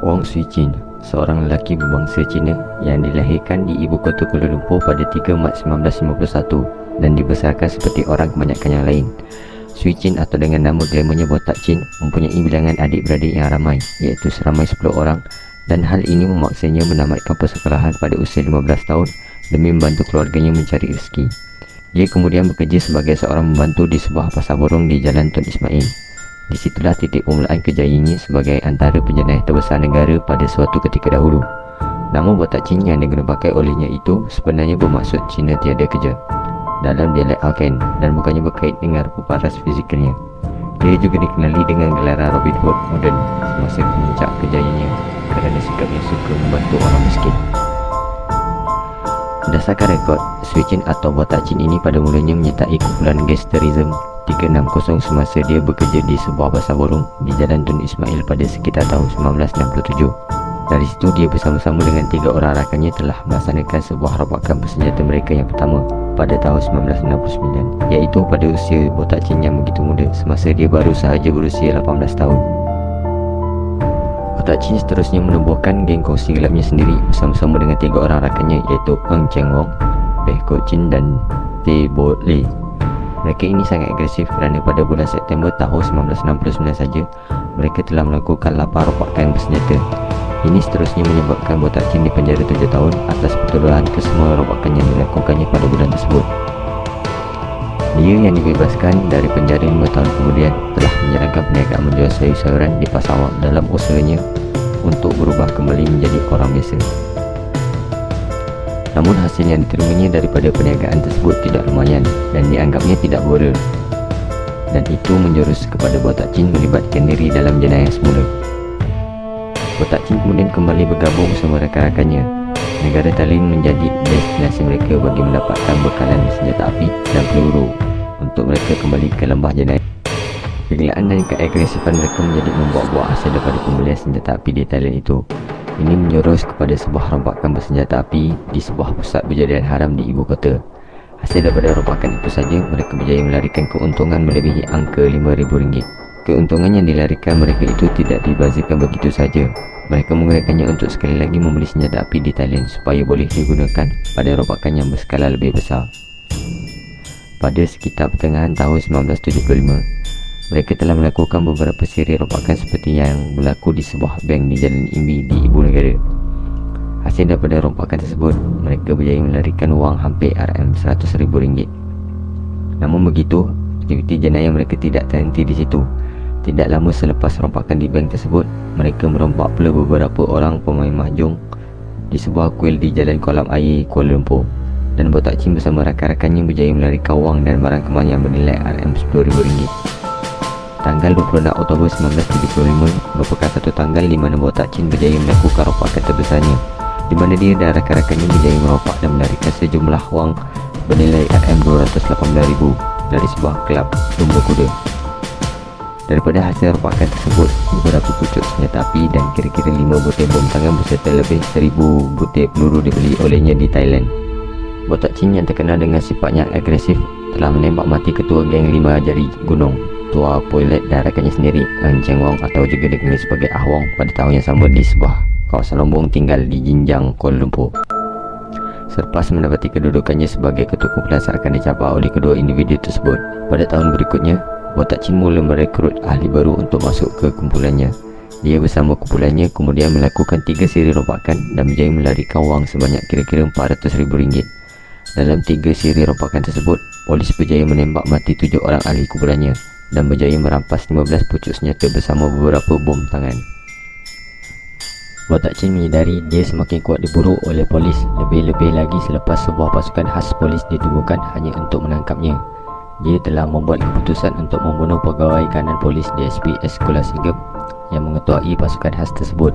Wong Sui Chin, seorang lelaki berbangsa Cina yang dilahirkan di ibu kota Kuala Lumpur pada 3 Mac 1951 dan dibesarkan seperti orang kebanyakan yang lain. Sui Chin atau dengan nama glamournya Botak Chin mempunyai bilangan adik-beradik yang ramai, iaitu seramai 10 orang, dan hal ini memaksanya menamatkan persekolahan pada usia 15 tahun demi membantu keluarganya mencari rezeki. Dia kemudian bekerja sebagai seorang membantu di sebuah pasar burung di Jalan Tun Ismail. Disitulah titik permulaan kejayaannya sebagai antara penjenayah terbesar negara pada suatu ketika dahulu. Nama Botak Chin yang diguna pakai olehnya itu sebenarnya bermaksud Cina tiada kerja dalam dialek Hokkien dan bukannya berkait dengan rupa paras fizikalnya. Dia juga dikenali dengan gelaran Robin Hood moden semasa puncak kejayaannya kerana sikapnya suka membantu orang miskin. Berdasarkan rekod, Sui Chin atau Botak Chin ini pada mulanya menyertai kumpulan gangsterisme 360 semasa dia bekerja di sebuah pasar burung di Jalan Tun Ismail pada sekitar tahun 1967. Dari situ dia bersama-sama dengan 3 orang rakannya telah melaksanakan sebuah rompakan bersenjata mereka yang pertama pada tahun 1969, iaitu pada usia Botak Chin yang begitu muda semasa dia baru sahaja berusia 18 tahun. Botak Chin seterusnya menubuhkan geng kongsi gelapnya sendiri bersama-sama dengan 3 orang rakannya, iaitu Eng Cheng Wong, Beh Kok Chin dan Teh Bo Lei. Mereka ini sangat agresif kerana pada bulan September tahun 1969 saja mereka telah melakukan 8 rompakan bersenjata. Ini seterusnya menyebabkan Botak Chin dipenjara 7 tahun atas pertuduhan kesemua rompakan yang dilakukannya pada bulan tersebut. Dia yang dibebaskan dari penjara 5 tahun kemudian telah menjalankan perniagaan menjual sayur-sayuran di pasar awam dalam usahanya untuk berubah kembali menjadi orang biasa. Namun hasil yang diterimanya daripada perniagaan tersebut tidak lumayan dan dianggapnya tidak berguna, dan itu menjurus kepada Botak Chin melibatkan diri dalam jenayah semula. Botak Chin kemudian kembali bergabung bersama rakan-rakannya. Negara Thailand menjadi destinasi mereka bagi mendapatkan bekalan senjata api dan peluru untuk mereka kembali ke lembah jenayah. Kegilaan dan keagresifan mereka menjadi membawa buah hasil daripada pembelian senjata api di Thailand itu. Ini menjurus kepada sebuah rompakan bersenjata api di sebuah pusat berjadian haram di ibu kota. Hasil daripada rompakan itu saja mereka berjaya melarikan keuntungan melebihi angka RM5,000. Keuntungan yang dilarikan mereka itu tidak dibazirkan begitu saja. Mereka menggunakannya untuk sekali lagi membeli senjata api di Thailand supaya boleh digunakan pada rompakan yang berskala lebih besar. Pada sekitar pertengahan tahun 1975, mereka telah melakukan beberapa siri rompakan seperti yang berlaku di sebuah bank di Jalan Imbi di ibu negara. Hasil daripada rompakan tersebut, mereka berjaya melarikan wang hampir RM100,000. Namun begitu, aktiviti jenayah mereka tidak terhenti di situ. Tidak lama selepas rompakan di bank tersebut, mereka merompak pula beberapa orang pemain mahjong di sebuah kuil di Jalan Kolam Air, Kuala Lumpur, dan Botak Chin bersama rakan-rakannya berjaya melarikan wang dan barang kemas yang bernilai RM10,000. Tanggal 26 Oktober 1975 merupakan satu tanggal di mana Botak Chin berjaya melakukan rompakan terbesarnya, di mana dia dan rakan-rakannya berjaya merompak dan melarikan sejumlah wang bernilai RM218,000 dari sebuah kelab lumba kuda. Daripada hasil rompakan tersebut, beberapa pucuk senjata api dan kira-kira 5 butir bom tangan beserta lebih 1,000 butir peluru dibeli olehnya di Thailand. Botak Chin yang terkenal dengan sifatnya agresif telah menembak mati ketua geng 5 jari gunung, Tua Poilet, dan rakannya sendiri, Eng Cheng Wong atau juga dikenali sebagai Ah Wong, pada tahun yang sama di sebuah kawasan lombong tinggal di Jinjang, Kuala Lumpur. Selepas mendapati kedudukannya sebagai ketua kumpulan seakan dicapai oleh kedua individu tersebut, pada tahun berikutnya Botak Chin mula merekrut ahli baru untuk masuk ke kumpulannya. Dia bersama kumpulannya kemudian melakukan 3 siri rompakan dan berjaya melarikan wang sebanyak kira-kira RM400,000. Dalam 3 siri rompakan tersebut, polis berjaya menembak mati 7 orang ahli kumpulannya dan berjaya merampas 15 pucuk senjata bersama beberapa bom tangan. Botak Chin menyedari dia semakin kuat diburu oleh polis, lebih-lebih lagi selepas sebuah pasukan khas polis ditubuhkan hanya untuk menangkapnya. Dia telah membuat keputusan untuk membunuh pegawai kanan polis DSP Kuala Sigap yang mengetuai pasukan khas tersebut.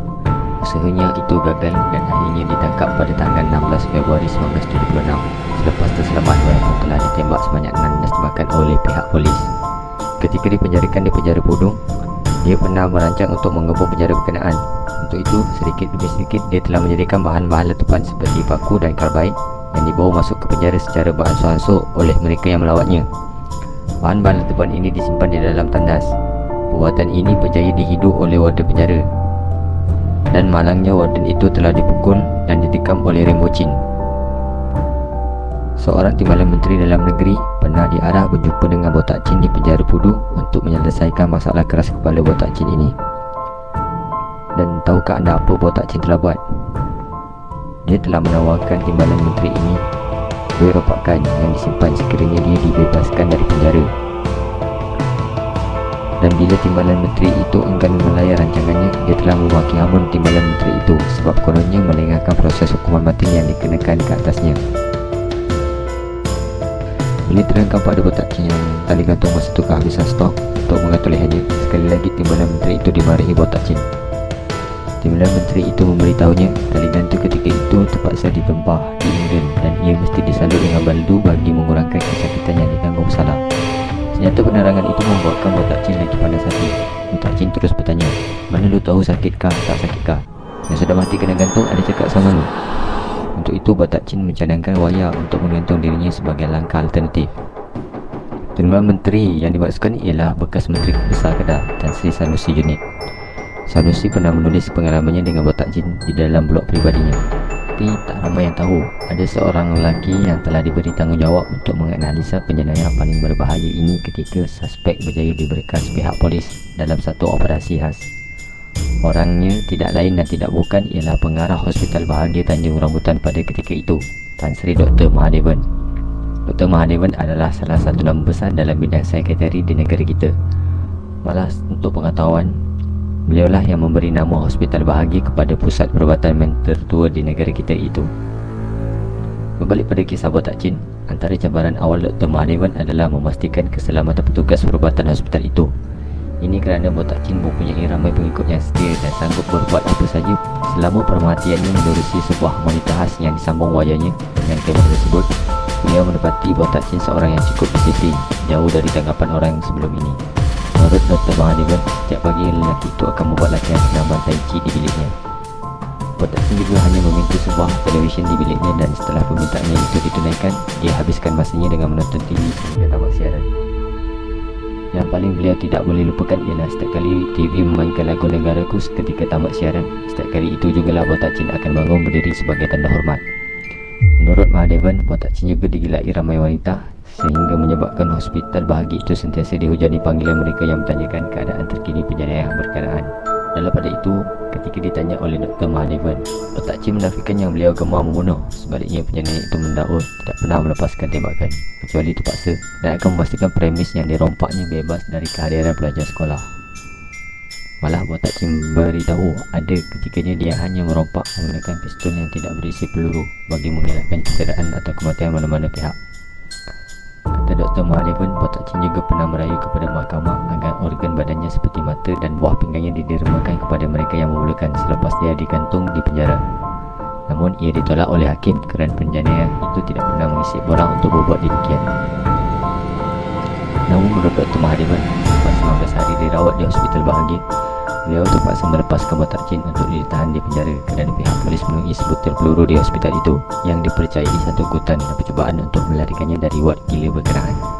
Usahanya itu gagal dan akhirnya ditangkap pada tanggal 16 Februari 1976 selepas terselamat walaupun telah ditembak sebanyak 16 tembakan oleh pihak polis. Ketika dipenjarakan di penjara Pudong, dia pernah merancang untuk mengebom penjara berkenaan. Untuk itu, sedikit demi sedikit dia telah menjadikan bahan-bahan letupan seperti paku dan karbait yang dibawa masuk ke penjara secara beransur-ansur oleh mereka yang melawatnya. Bahan-bahan letupan ini disimpan di dalam tandas. Perbuatan ini berjaya dihidu oleh warden penjara. Dan malangnya warden itu telah dipukul dan ditikam oleh Rembo Chin. Seorang timbalan menteri dalam negeri pernah diarah berjumpa dengan Botak Chin di penjara Pudu untuk menyelesaikan masalah keras kepala Botak Chin ini. Dan tahukah anda apa Botak Chin telah buat? Dia telah menawarkan timbalan menteri ini kuih ropakan yang disimpan sekiranya dia dibebaskan dari penjara. Dan bila timbalan menteri itu enggan melayar rancangannya, dia telah memaki hamun timbalan menteri itu sebab kononnya melengahkan proses hukuman mati yang dikenakan ke atasnya. Boleh terangkan pada Botak Chin yang tali gantung masa itu kehabisan stok untuk mengatur lehernya. Sekali lagi timbalan menteri itu dimarahi Botak Chin. Timbalan menteri itu memberitahunya tali gantung ketika itu terpaksa ditempah di England dan ia mesti disalut dengan baldu bagi mengurangkan kesakitan yang ditanggung bersalah. Ternyata penerangan itu membuatkan Botak Chin lagi panas hati. Botak Chin terus bertanya, mana lu tahu sakitkah tak sakitkah? Yang sudah mati kena gantung ada cakap sama lu? Untuk itu Botak Chin mencadangkan wayar untuk menggantung dirinya sebagai langkah alternatif. Timbalan menteri yang dimaksudkan ialah bekas Menteri Besar Kedah dan Sri Sanusi Unit. Sanusi pernah menulis pengalamannya dengan Botak Chin di dalam blog pribadinya. Tapi tak ramai yang tahu ada seorang lelaki yang telah diberi tanggungjawab untuk menganalisa penjenayah paling berbahaya ini ketika suspek berjaya diberkas pihak polis dalam satu operasi khas. Orangnya tidak lain dan tidak bukan ialah pengarah Hospital Bahagia Tanjung Rambutan pada ketika itu, Tan Sri Dr. Mahadevan. Dr. Mahadevan adalah salah satu nama besar dalam bidang psikiatri di negara kita. Malah untuk pengetahuan, beliaulah yang memberi nama Hospital Bahagia kepada pusat perubatan mental tertua di negara kita itu. Berbalik pada kisah Botak Chin, antara cabaran awal Dr. Mahadevan adalah memastikan keselamatan petugas perubatan hospital itu. Ini kerana Botak Chin mempunyai ramai pengikut yang setia dan sanggup berbuat apa saja selama perhatiannya menerusi sebuah wanita khas yang disambung wayarnya dengan kamera tersebut. Beliau mendapati Botak Chin seorang yang cukup disiplin, jauh dari tanggapan orang sebelum ini. Menurut Dr. Mahadevan, setiap pagi lelaki itu akan membuat latihan senam tai chi di biliknya. Botak Chin juga hanya meminta sebuah televisyen di biliknya dan setelah permintaannya itu ditunaikan, dia habiskan masanya dengan menonton TV sehingga tamat siaran. Yang paling beliau tidak boleh lupakan ialah setiap kali TV memainkan lagu Negaraku ketika tamat siaran. Setiap kali itu jugalah Botak Chin akan bangun berdiri sebagai tanda hormat. Menurut Mahadevan, Botak Chin juga digilai ramai wanita sehingga menyebabkan Hospital Bahagia itu sentiasa dihujani panggilan mereka yang bertanyakan keadaan terkini penjenayah berkenaan. Dalam pada itu, ketika ditanya oleh Dr. Mahadevan, Botak Chin menafikan yang beliau gemar membunuh. Sebaliknya penjenayah itu mendakwa tidak pernah melepaskan tembakan kecuali terpaksa dan akan memastikan premis yang dirompaknya bebas dari kehadiran pelajar sekolah. Malah Botak Chin beritahu ada ketikanya dia hanya merompak menggunakan pistol yang tidak berisi peluru bagi mengelakkan kecederaan atau kematian mana-mana pihak. Kata Dr. Mahadevan, Botak Chin juga pernah merayu kepada mahkamah agar organ badannya seperti mata dan buah pinggangnya didermakan kepada mereka yang memerlukan selepas dia digantung di penjara. Namun ia ditolak oleh hakim kerana penjenayah itu tidak pernah mengisi borang untuk berbuat demikian. Namun menurut Dr. Mahadevan, selepas 19 hari dirawat di Hospital Bahagia, beliau terpaksa melepaskan Botak Chin untuk ditahan di penjara kerana pihak polis menemui sebutir peluru di hospital itu yang dipercayai satu ikutan dan percubaan untuk melarikannya dari wad gila berkenaan.